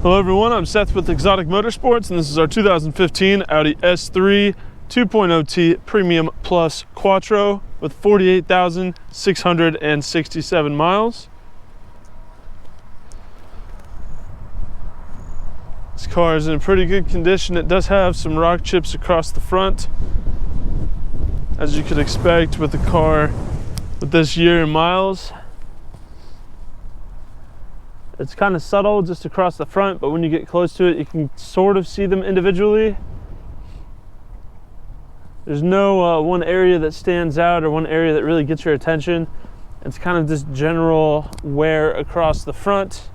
Hello everyone, I'm Seth with Exotic Motorsports, and this is our 2015 Audi S3 2.0T Premium Plus Quattro with 48,667 miles. This car is in pretty good condition. It does have some rock chips across the front, as you could expect with the car with this year in miles. It's kind of subtle just across the front, but when you get close to it, you can sort of see them individually. There's no one area that stands out or one area that really gets your attention. It's kind of just general wear across the front.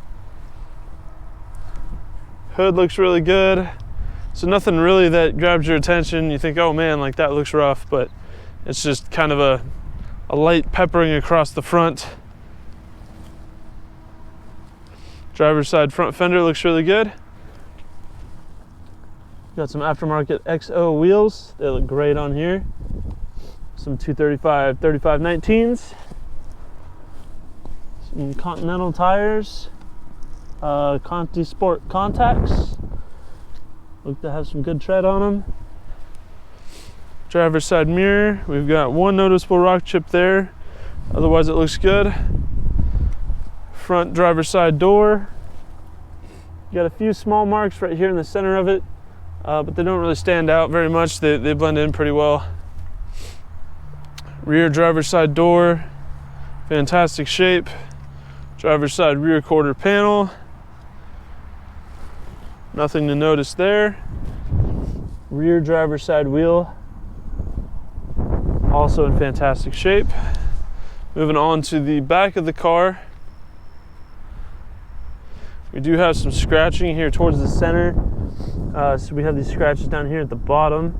Hood looks really good. So nothing really that grabs your attention. You think, oh man, like that looks rough, but it's just kind of a light peppering across the front. Driver's side front fender looks really good. Got some aftermarket XO wheels. They look great on here. Some 235 3519s. Some Continental tires. Conti Sport contacts. Look to have some good tread on them. Driver's side mirror. We've got one noticeable rock chip there. Otherwise it looks good. Front driver's side door. You got a few small marks right here in the center of it, but they don't really stand out very much. They blend in pretty well. Rear driver's side door, fantastic shape. Driver's side rear quarter panel. Nothing to notice there. Rear driver's side wheel, also in fantastic shape. Moving on to the back of the car. We do have some scratching here towards the center. So we have these scratches down here at the bottom.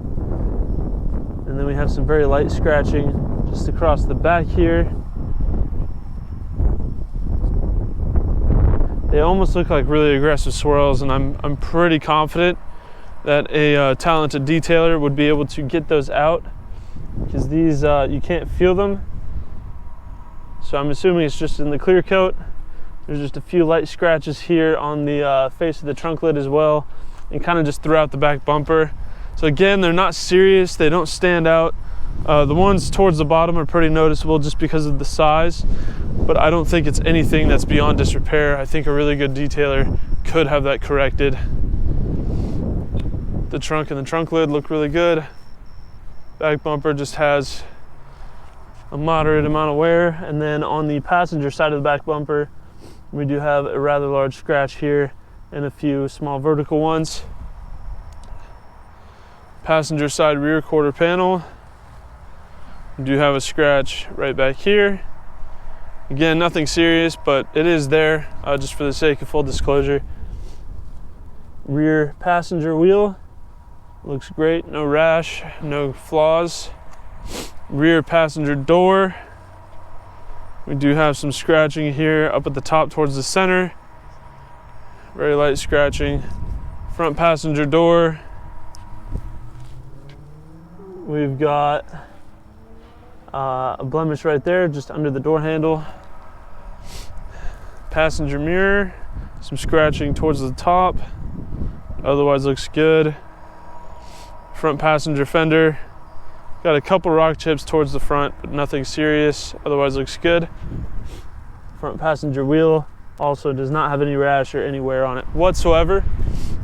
And then we have some very light scratching just across the back here. They almost look like really aggressive swirls, and I'm pretty confident that a talented detailer would be able to get those out, because these, you can't feel them. So I'm assuming it's just in the clear coat. There's just a few light scratches here on the face of the trunk lid as well, and kind of just throughout the back bumper. So again, they're not serious, they don't stand out. The ones towards the bottom are pretty noticeable just because of the size, but I don't think it's anything that's beyond disrepair. I think a really good detailer could have that corrected. The trunk and the trunk lid look really good. Back bumper just has a moderate amount of wear, and then on the passenger side of the back bumper, we do have a rather large scratch here and a few small vertical ones. Passenger side rear quarter panel. We do have a scratch right back here. Again, nothing serious, but it is there, just for the sake of full disclosure. Rear passenger wheel looks great, no rash, no flaws. Rear passenger door. We do have some scratching here up at the top towards the center. Very light scratching. Front passenger door. We've got a blemish right there just under the door handle. Passenger mirror. Some scratching towards the top. Otherwise looks good. Front passenger fender. Got a couple rock chips towards the front, but nothing serious. Otherwise looks good. Front passenger wheel also does not have any rash or any wear on it whatsoever.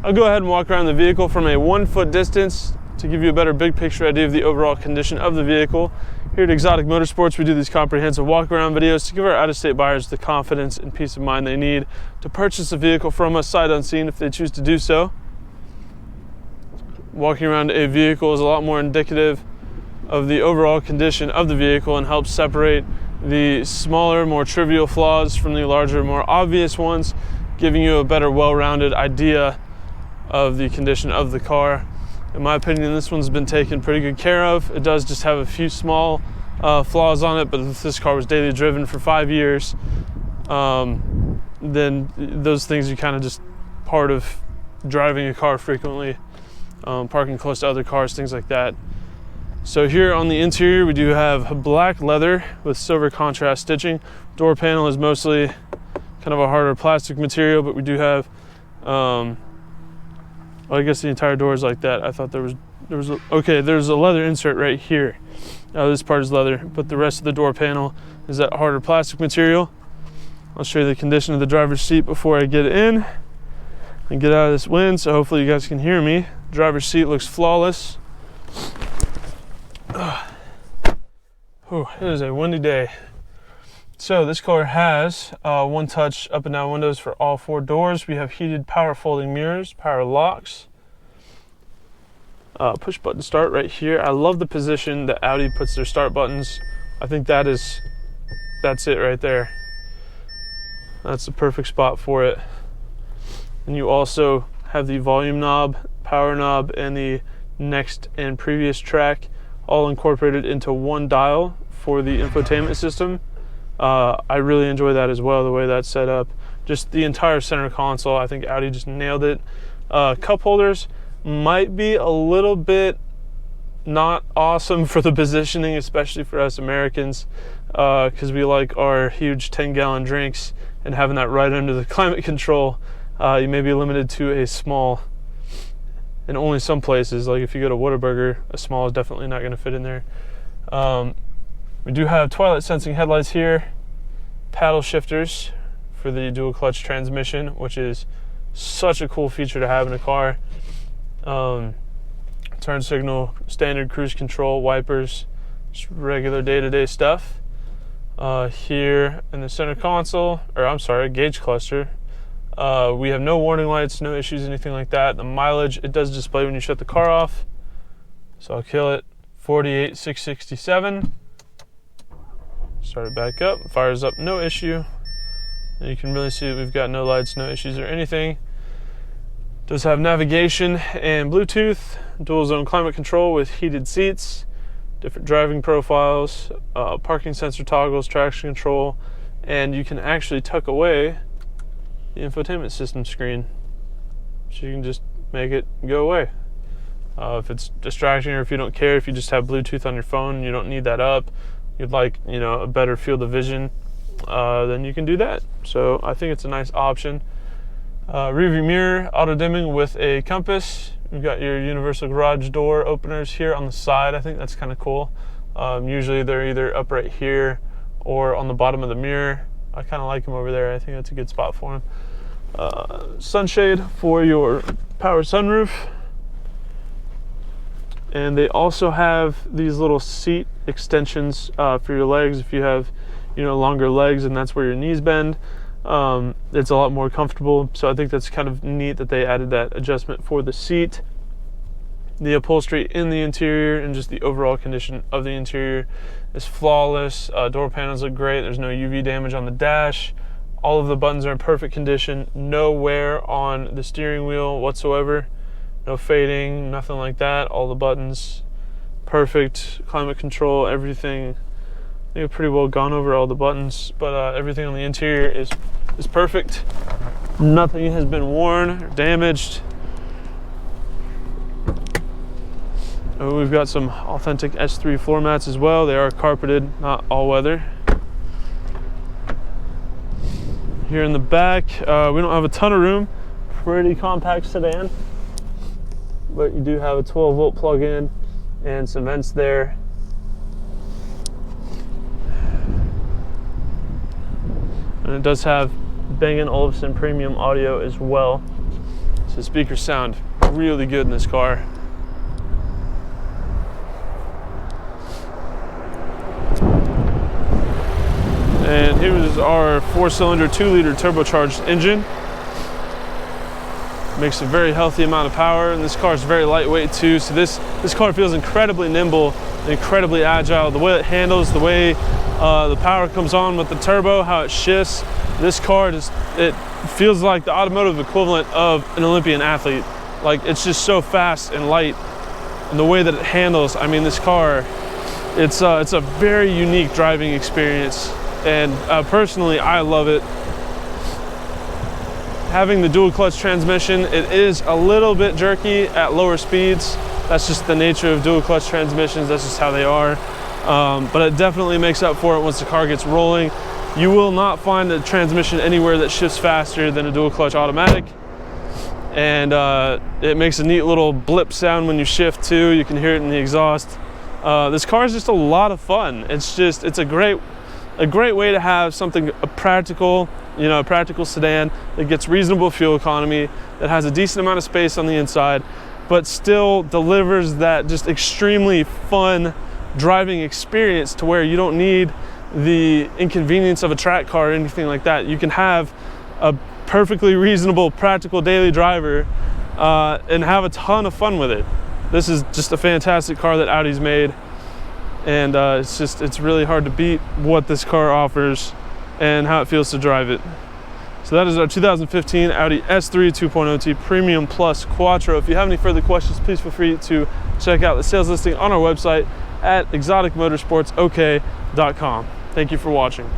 I'll go ahead and walk around the vehicle from a 1 foot distance to give you a better big picture idea of the overall condition of the vehicle. Here at Exotic Motorsports, we do these comprehensive walk around videos to give our out-of-state buyers the confidence and peace of mind they need to purchase a vehicle from us sight unseen if they choose to do so. Walking around a vehicle is a lot more indicative of the overall condition of the vehicle and helps separate the smaller, more trivial flaws from the larger, more obvious ones, giving you a better, well-rounded idea of the condition of the car. In my opinion, this one's been taken pretty good care of. It does just have a few small flaws on it, but if this car was daily driven for 5 years, then those things are kind of just part of driving a car frequently, parking close to other cars, things like that. So here on the interior, we do have black leather with silver contrast stitching. Door panel is mostly kind of a harder plastic material, but we do have Well, I guess the entire door is like that. I thought there's a leather insert right here. This part is leather, but the rest of the door panel is that harder plastic material. I'll show you the condition of the driver's seat before I get in and get out of this wind, so hopefully you guys can hear me. Driver's seat looks flawless. It is a windy day. So this car has one-touch up and down windows for all 4 doors. We have heated power folding mirrors, power locks, push button start right here. I love the position that Audi puts their start buttons. I think that's it right there. That's the perfect spot for it. And you also have the volume knob, power knob, and the next and previous track all incorporated into one dial for the infotainment system. I really enjoy that as well, the way that's set up. Just the entire center console, I think Audi just nailed it. Cup holders might be a little bit not awesome for the positioning, especially for us Americans, because we like our huge 10-gallon drinks, and having that right under the climate control, you may be limited to a small. And only some places, like if you go to Whataburger, a small is definitely not going to fit in there. We do have twilight sensing headlights here, paddle shifters for the dual clutch transmission, which is such a cool feature to have in a car. Turn signal, standard cruise control, wipers, just regular day-to-day stuff. Here in the center console, gauge cluster, we have no warning lights, no issues, anything like that. The mileage, it does display when you shut the car off. So I'll kill it, 48,667. Start it back up, fires up, no issue. And you can really see that we've got no lights, no issues or anything. Does have navigation and Bluetooth, dual zone climate control with heated seats, different driving profiles, parking sensor toggles, traction control, and you can actually tuck away the infotainment system screen. So you can just make it go away. If it's distracting, or if you don't care, if you just have Bluetooth on your phone and you don't need that up, you'd like, a better field of vision, then you can do that. So I think it's a nice option. Rear view mirror, auto dimming with a compass. You've got your universal garage door openers here on the side. I think that's kind of cool. Usually they're either up right here or on the bottom of the mirror. I kind of like them over there. I think that's a good spot for them. Sunshade for your power sunroof. And they also have these little seat extensions for your legs. If you have, longer legs and that's where your knees bend, it's a lot more comfortable. So I think that's kind of neat that they added that adjustment for the seat. The upholstery in the interior and just the overall condition of the interior is flawless. Door panels look great. There's no UV damage on the dash. All of the buttons are in perfect condition. No wear on the steering wheel whatsoever. No fading, nothing like that. All the buttons, perfect. Climate control, everything. I think I've pretty well gone over all the buttons, but everything on the interior is perfect. Nothing has been worn or damaged. We've got some authentic S3 floor mats as well. They are carpeted, not all weather. Here in the back, we don't have a ton of room. Pretty compact sedan. But you do have a 12-volt plug-in and some vents there. And it does have Bang & Olufsen premium audio as well. So speakers sound really good in this car. And here is our 4-cylinder 2-liter turbocharged engine. Makes a very healthy amount of power, and this car is very lightweight too. So this car feels incredibly nimble, incredibly agile. The way it handles, the way the power comes on with the turbo, how it shifts. This car it feels like the automotive equivalent of an Olympian athlete. Like, it's just so fast and light, and the way that it handles. I mean, this car, it's a very unique driving experience, and personally, I love it. Having the dual clutch transmission, it is a little bit jerky at lower speeds. That's just the nature of dual clutch transmissions. That's just how they are. But it definitely makes up for it once the car gets rolling. You will not find a transmission anywhere that shifts faster than a dual clutch automatic. and it makes a neat little blip sound when you shift too. You can hear it in the exhaust. This car is just a lot of fun. It's a great way to have something, a practical sedan that gets reasonable fuel economy, that has a decent amount of space on the inside, but still delivers that just extremely fun driving experience to where you don't need the inconvenience of a track car or anything like that. You can have a perfectly reasonable, practical daily driver and have a ton of fun with it. This is just a fantastic car that Audi's made, and it's really hard to beat what this car offers and how it feels to drive it. So that is our 2015 Audi S3 2.0T Premium Plus Quattro. If you have any further questions, please feel free to check out the sales listing on our website at exoticmotorsportsok.com. Thank you for watching.